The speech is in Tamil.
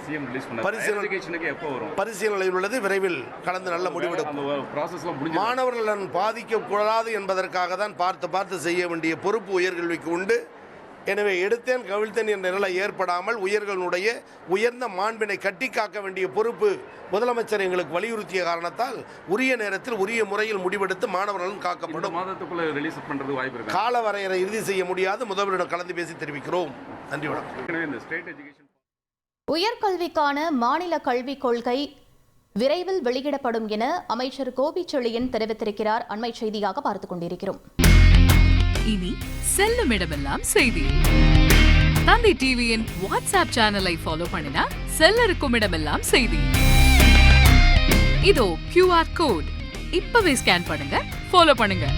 சிஎம் ரிலீஸ் பண்ணாரு. எப்போ வரும்? பரிசீலனையில் உள்ளது. விரைவில் கலந்து நல்ல முடிவெடுக்கும். மாணவர்கள் பாதிக்கக்கூடாது என்பதற்காக தான் பார்த்து செய்ய வேண்டிய பொறுப்பு உயர்கல்விக்கு உண்டு. எனவே எடுத்தேன் கவிழ்த்தேன் என்ற நிலை ஏற்படாமல் உயர்களுடைய உயர்ந்த மாண்பினை கட்டி காக்க வேண்டிய பொறுப்பு முதலமைச்சர் எங்களுக்கு வலியுறுத்திய காரணத்தால் உரிய நேரத்தில் உரிய முறையில் முடிவெடுத்து மாணவர்களும் காக்கப்படும். மாதத்துக்குள்ள ரிலீஸ் பண்றது வாய்ப்பு இருக்கு. கால வரையறை இறுதி செய்ய முடியாது. முதல்வரிடம் கலந்து பேசி தெரிவிக்கிறோம். நன்றி, வணக்கம். உயர்கல்விக்கான மாநில கல்விக் கொள்கை விரைவில் வெளியிடப்படும் என அமைச்சர் கோபிச்செழியன் தெரிவித்திருக்கிறார். அண்மை செய்தியாக பார்த்துக் கொண்டிருக்கிறோம். இனி செல்லும் இடமெல்லாம் செய்தி. தந்தை டிவியின் வாட்ஸ்அப் சேனலை ஃபாலோ பண்ணினா செல்ல இருக்கும் இடமெல்லாம் செய்தி. இதோ QR கோட் இப்பவே ஸ்கேன் பண்ணுங்க, ஃபாலோ பண்ணுங்க.